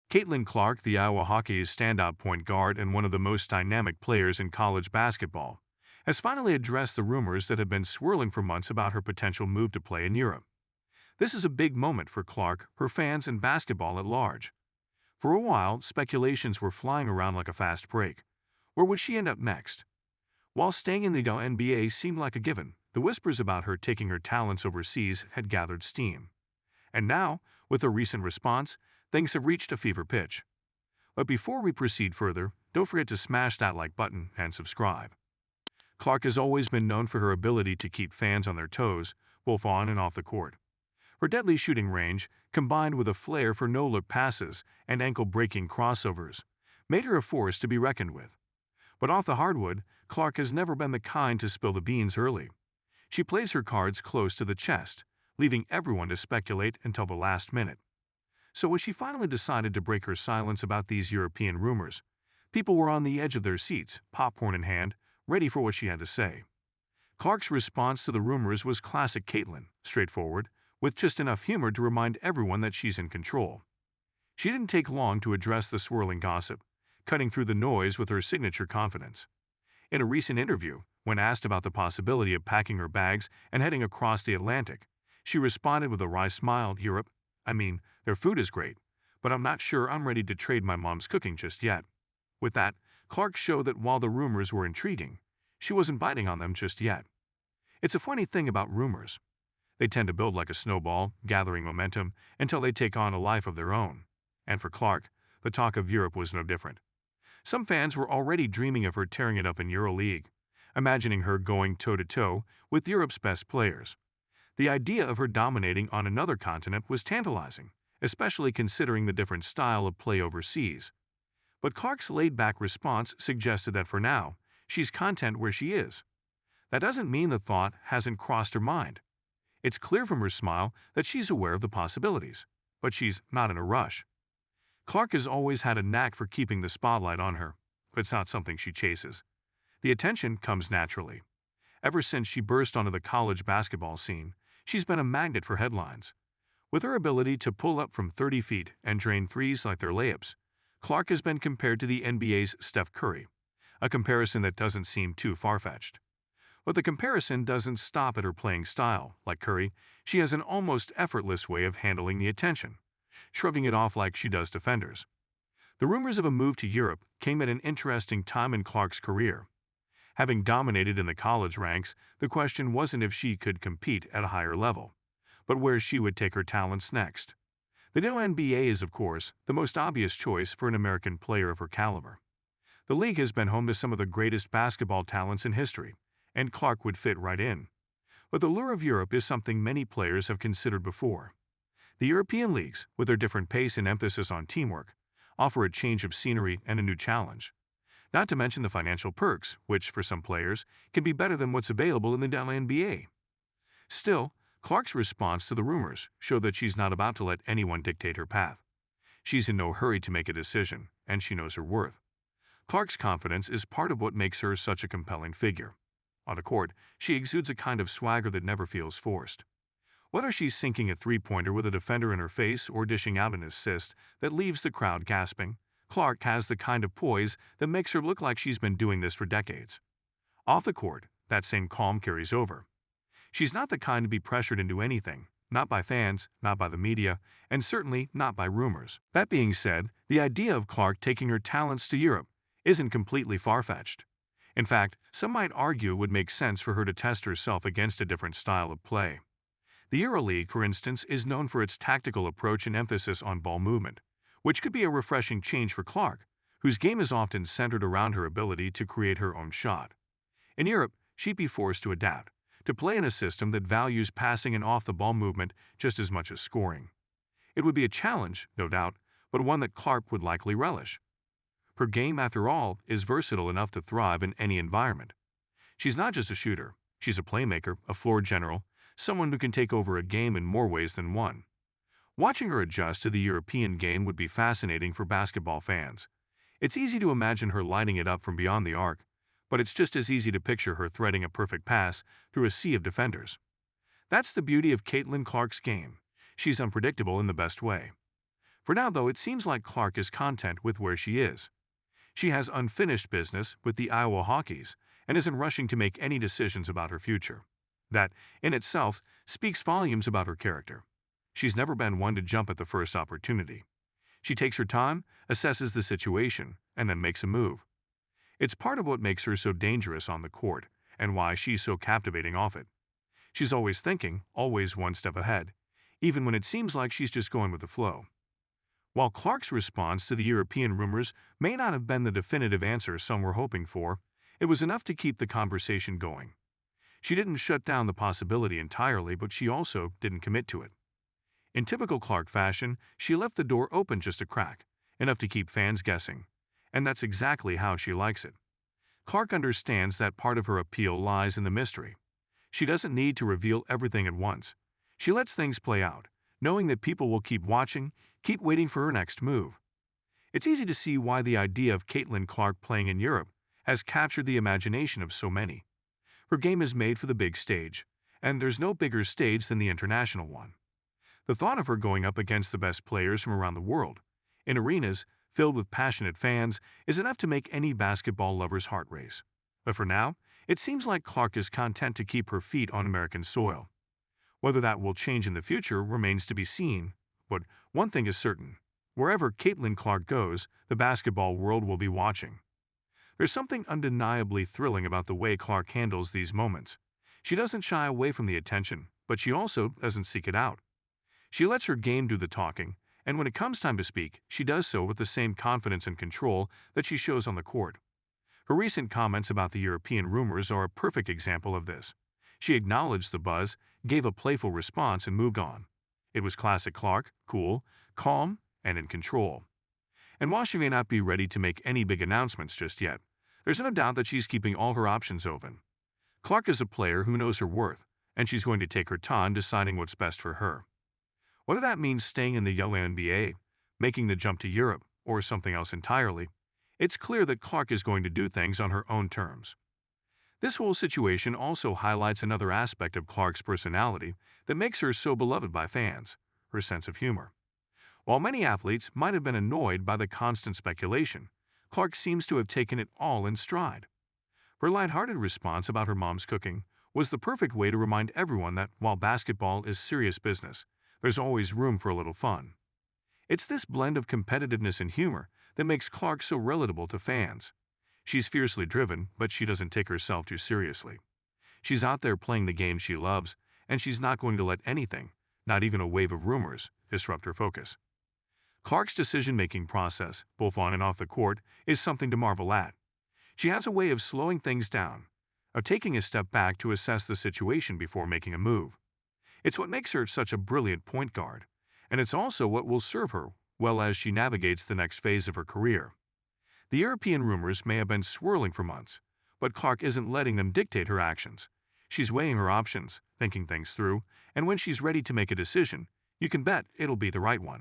Caitlin Clark, the Iowa Hawkeyes' standout point guard and one of the most dynamic players in college basketball, has finally addressed the rumors that have been swirling for months about her potential move to play in Europe. This is a big moment for Clark, her fans, and basketball at large. For a while, speculations were flying around like a fast break. Where would she end up next? While staying in the NBA seemed like a given, the whispers about her taking her talents overseas had gathered steam. And now, with a recent response, things have reached a fever pitch. But before we proceed further, don't forget to smash that like button and subscribe. Clark has always been known for her ability to keep fans on their toes, both on and off the court. Her deadly shooting range, combined with a flair for no-look passes and ankle-breaking crossovers, made her a force to be reckoned with. But off the hardwood, Clark has never been the kind to spill the beans early. She plays her cards close to the chest, leaving everyone to speculate until the last minute. So when she finally decided to break her silence about these European rumors, people were on the edge of their seats, popcorn in hand, ready for what she had to say. Clark's response to the rumors was classic Caitlin, straightforward, with just enough humor to remind everyone that she's in control. She didn't take long to address the swirling gossip, cutting through the noise with her signature confidence. In a recent interview, when asked about the possibility of packing her bags and heading across the Atlantic, she responded with a wry smile, "Europe? I mean, their food is great, but I'm not sure I'm ready to trade my mom's cooking just yet." With that, Clark showed that while the rumors were intriguing, she wasn't biting on them just yet. It's a funny thing about rumors. They tend to build like a snowball, gathering momentum until they take on a life of their own. And for Clark, the talk of Europe was no different. Some fans were already dreaming of her tearing it up in EuroLeague, imagining her going toe-to-toe with Europe's best players. The idea of her dominating on another continent was tantalizing, especially considering the different style of play overseas. But Clark's laid-back response suggested that for now, she's content where she is. That doesn't mean the thought hasn't crossed her mind. It's clear from her smile that she's aware of the possibilities, but she's not in a rush. Clark has always had a knack for keeping the spotlight on her, but it's not something she chases. The attention comes naturally. Ever since she burst onto the college basketball scene, she's been a magnet for headlines. With her ability to pull up from 30 feet and drain threes like they're layups, Clark has been compared to the NBA's Steph Curry, a comparison that doesn't seem too far-fetched. But the comparison doesn't stop at her playing style. Like Curry, she has an almost effortless way of handling the attention, shrugging it off like she does defenders. The rumors of a move to Europe came at an interesting time in Clark's career. Having dominated in the college ranks, the question wasn't if she could compete at a higher level, but where she would take her talents next. The NBA is, of course, the most obvious choice for an American player of her caliber. The league has been home to some of the greatest basketball talents in history, and Clark would fit right in. But the lure of Europe is something many players have considered before. The European leagues, with their different pace and emphasis on teamwork, offer a change of scenery and a new challenge. Not to mention the financial perks, which, for some players, can be better than what's available in the NBA. Still, Clark's response to the rumors showed that she's not about to let anyone dictate her path. She's in no hurry to make a decision, and she knows her worth. Clark's confidence is part of what makes her such a compelling figure. On the court, she exudes a kind of swagger that never feels forced. Whether she's sinking a three-pointer with a defender in her face or dishing out an assist that leaves the crowd gasping, Clark has the kind of poise that makes her look like she's been doing this for decades. Off the court, that same calm carries over. She's not the kind to be pressured into anything, not by fans, not by the media, and certainly not by rumors. That being said, the idea of Clark taking her talents to Europe isn't completely far-fetched. In fact, some might argue it would make sense for her to test herself against a different style of play. The EuroLeague, for instance, is known for its tactical approach and emphasis on ball movement, which could be a refreshing change for Clark, whose game is often centered around her ability to create her own shot. In Europe, she'd be forced to adapt, to play in a system that values passing and off-the-ball movement just as much as scoring. It would be a challenge, no doubt, but one that Clark would likely relish. Her game, after all, is versatile enough to thrive in any environment. She's not just a shooter, she's a playmaker, a floor general, someone who can take over a game in more ways than one. Watching her adjust to the European game would be fascinating for basketball fans. It's easy to imagine her lighting it up from beyond the arc, but it's just as easy to picture her threading a perfect pass through a sea of defenders. That's the beauty of Caitlin Clark's game. She's unpredictable in the best way. For now, though, it seems like Clark is content with where she is. She has unfinished business with the Iowa Hawkeyes and isn't rushing to make any decisions about her future. That, in itself, speaks volumes about her character. She's never been one to jump at the first opportunity. She takes her time, assesses the situation, and then makes a move. It's part of what makes her so dangerous on the court, and why she's so captivating off it. She's always thinking, always one step ahead, even when it seems like she's just going with the flow. While Clark's response to the European rumors may not have been the definitive answer some were hoping for, it was enough to keep the conversation going. She didn't shut down the possibility entirely, but she also didn't commit to it. In typical Clark fashion, she left the door open just a crack, enough to keep fans guessing. And that's exactly how she likes it. Clark understands that part of her appeal lies in the mystery. She doesn't need to reveal everything at once. She lets things play out, knowing that people will keep watching, keep waiting for her next move. It's easy to see why the idea of Caitlin Clark playing in Europe has captured the imagination of so many. Her game is made for the big stage, and there's no bigger stage than the international one. The thought of her going up against the best players from around the world, in arenas filled with passionate fans, is enough to make any basketball lover's heart race. But for now, it seems like Clark is content to keep her feet on American soil. Whether that will change in the future remains to be seen, but one thing is certain. Wherever Caitlin Clark goes, the basketball world will be watching. There's something undeniably thrilling about the way Clark handles these moments. She doesn't shy away from the attention, but she also doesn't seek it out. She lets her game do the talking, and when it comes time to speak, she does so with the same confidence and control that she shows on the court. Her recent comments about the European rumors are a perfect example of this. She acknowledged the buzz, gave a playful response, and moved on. It was classic Clark, cool, calm, and in control. And while she may not be ready to make any big announcements just yet, there's no doubt that she's keeping all her options open. Clark is a player who knows her worth, and she's going to take her time deciding what's best for her. Whether that means staying in the young NBA, making the jump to Europe, or something else entirely, it's clear that Clark is going to do things on her own terms. This whole situation also highlights another aspect of Clark's personality that makes her so beloved by fans: her sense of humor. While many athletes might have been annoyed by the constant speculation, Clark seems to have taken it all in stride. Her lighthearted response about her mom's cooking was the perfect way to remind everyone that while basketball is serious business, there's always room for a little fun. It's this blend of competitiveness and humor that makes Clark so relatable to fans. She's fiercely driven, but she doesn't take herself too seriously. She's out there playing the game she loves, and she's not going to let anything, not even a wave of rumors, disrupt her focus. Clark's decision-making process, both on and off the court, is something to marvel at. She has a way of slowing things down, of taking a step back to assess the situation before making a move. It's what makes her such a brilliant point guard, and it's also what will serve her well as she navigates the next phase of her career. The European rumors may have been swirling for months, but Clark isn't letting them dictate her actions. She's weighing her options, thinking things through, and when she's ready to make a decision, you can bet it'll be the right one.